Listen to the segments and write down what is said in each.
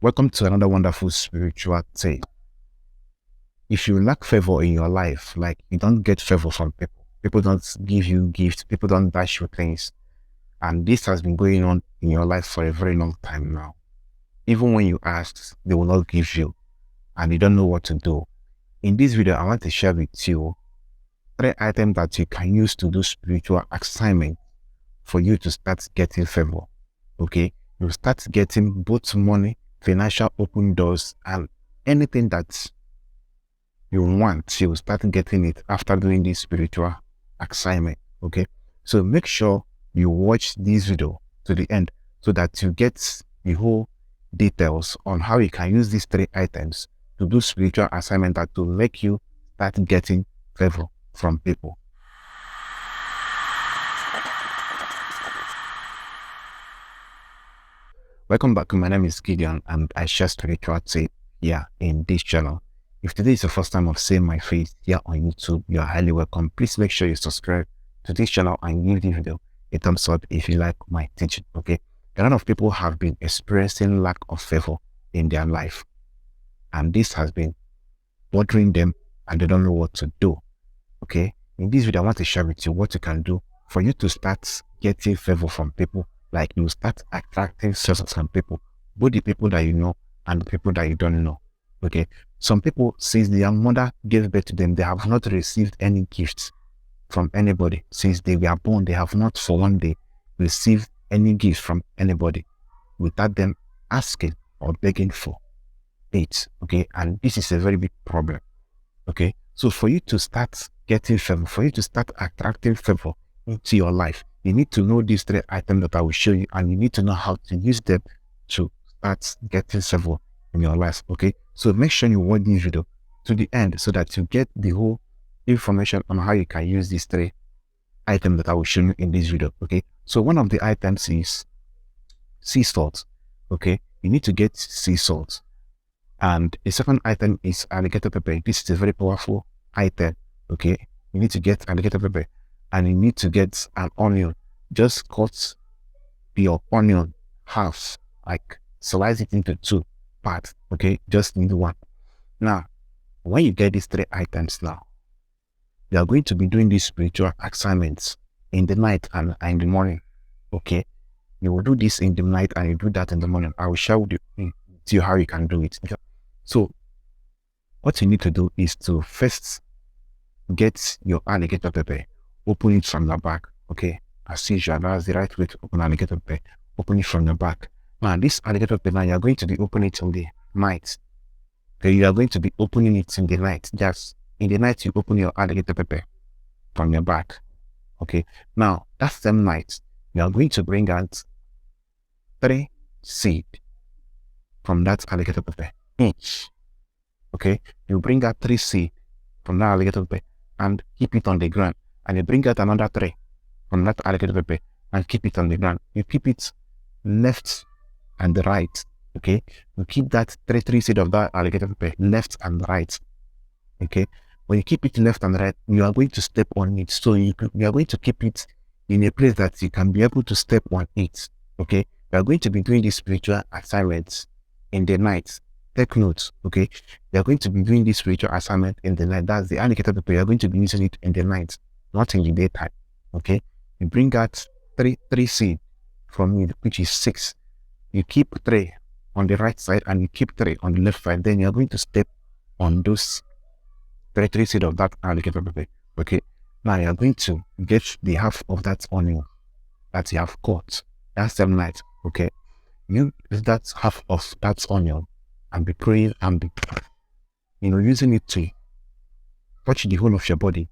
Welcome to another wonderful spiritual tale. If you lack favor in your life, like you don't get favor from people don't give you gifts, people don't dash you things, and this has been going on in your life for a very long time now. Even when you ask, they will not give you, and you don't know what to do. In this video, I want to share with you 3 items that you can use to do spiritual assignment for you to start getting favor. Okay, you start getting both money, financial open doors, and anything that you want, you will start getting it after doing this spiritual assignment. Okay, so make sure you watch this video to the end so that you get the whole details on how you can use these 3 items to do spiritual assignment that will make you start getting favor from people. Welcome back. My name is Gideon and I share spiritual tip here in this channel. If today is the first time of seeing my face here on YouTube, you are highly welcome. Please make sure you subscribe to this channel and give this video a thumbs up if you like my teaching. Okay, a lot of people have been experiencing lack of favor in their life, and this has been bothering them and they don't know what to do. Okay, in this video I want to share with you what you can do for you to start getting favor from people. Like you start attracting success from people, both the people that you know and the people that you don't know. Okay, some people, since their mother gave birth to them, they have not received any gifts from anybody. Since they were born, they have not for one day received any gifts from anybody without them asking or begging for it. Okay, and this is a very big problem. Okay, so for you to start getting favor, for you to start attracting favor into your life, you need to know these 3 items that I will show you, and you need to know how to use them to start getting favor in your life. Okay, so make sure you watch this video to the end so that you get the whole information on how you can use these 3 items that I will show you in this video. Okay, so one of the items is sea salt. Okay, you need to get sea salt, and the second item is alligator pepper. This is a very powerful item. Okay, you need to get alligator pepper, and you need to get an onion. Just cut your onion half, like slice it into 2 parts. Okay, just need 1. Now, when you get these 3 items now, you are going to be doing these spiritual assignments in the night and in the morning. Okay, you will do this in the night and you do that in the morning. I will share with you how you can do it. So what you need to do is to first get your alligator pepper, open it from the back. Okay, as usual, that's the right way to open alligator pepper. Open it from the back. Now this alligator pepper, you are going to be opening it in the night. Okay, you are going to be opening it in the night. Just in the night you open your alligator pepper from your back. Okay, now that same night you are going to bring out 3 seeds from that alligator pepper each. Okay, you bring out 3 seeds from that alligator pepper and keep it on the ground, and you bring out another 3 from that alligator pepper and keep it on the ground. You keep it left and right. Okay, you keep that 3 seeds of that alligator pepper left and right. Okay, when you keep it left and right, you are going to step on it. So you are going to keep it in a place that you can be able to step on it. Okay, you are going to be doing these spiritual assignments in the night. Take notes. Okay, you are going to be doing this spiritual assignment in the night. That's the alligator pepper. You are going to be using it in the night, not in the daytime. Okay, you bring out 3 seeds from it, which is 6. You keep 3 on the right side and you keep 3 on the left side. Then you are going to step on those 3 seeds of that alligator pepper. Okay, now you are going to get the half of that onion that you have cut that same night. Okay, you use that half of that onion and be praying and be, using it to touch the whole of your body.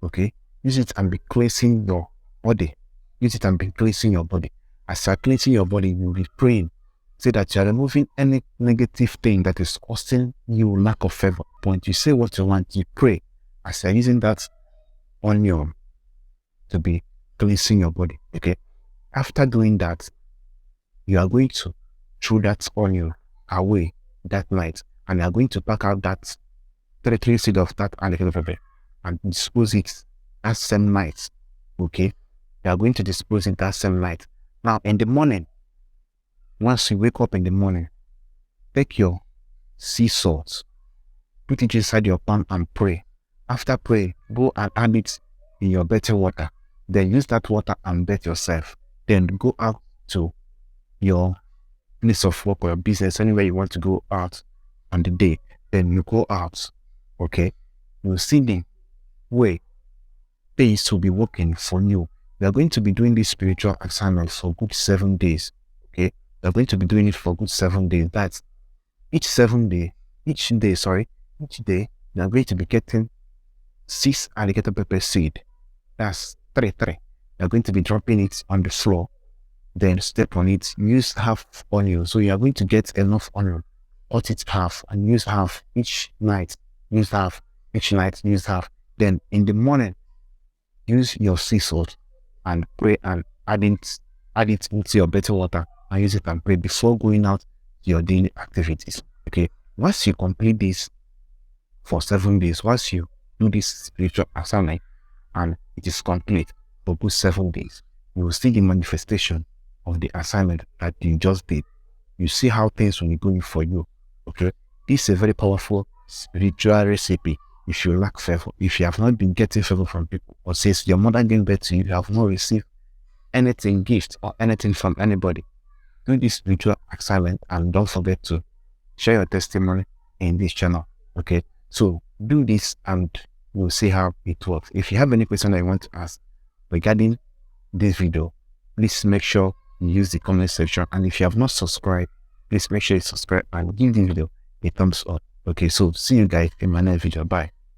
Okay, use it and be cleansing your body. Use it and be cleansing your body. As you are cleansing your body, you will be praying. Say that you are removing any negative thing that is causing you lack of favor. Point, you say what you want, you pray. As you are using that onion to be cleansing your body. Okay, after doing that, you are going to throw that onion away that night, and you are going to pack out that 3 seeds of that alligator pepper and dispose it that same night. Okay, you are going to dispose it that same night. Now in the morning, once you wake up in the morning, take your sea salt, put it inside your palm and pray. After pray, go and add it in your better water. Then use that water and bet yourself. Then go out to your place of work or your business, anywhere you want to go out on the day. Then you go out, okay? You see the way things will be working for you. We are going to be doing this spiritual assignment for good 7 days, okay? We are going to be doing it for good 7 days. That's each day, you are going to be getting 6 alligator pepper seed. That's 3. You are going to be dropping it on the floor, then step on it. Use half onion. So you are going to get enough onion. Cut it half and use half each night. Use half each night. Use half. Then in the morning, use your sea salt and pray and add it into your better water and use it and pray before going out to your daily activities. Okay. Once you complete this for 7 days, once you do this spiritual assignment and it is complete for good 7 days, you will see the manifestation of the assignment that you just did. You see how things will be going for you. Okay. This is a very powerful spiritual recipe. If you lack favor, if you have not been getting favor from people, or says your mother gave birth to you, you have not received anything, gift or anything from anybody, do this spiritual assignment and don't forget to share your testimony in this channel. Okay, so do this and we'll see how it works. If you have any question that you want to ask regarding this video, please make sure you use the comment section. And if you have not subscribed, please make sure you subscribe and give this video a thumbs up. Okay, so see you guys in my next video. Bye.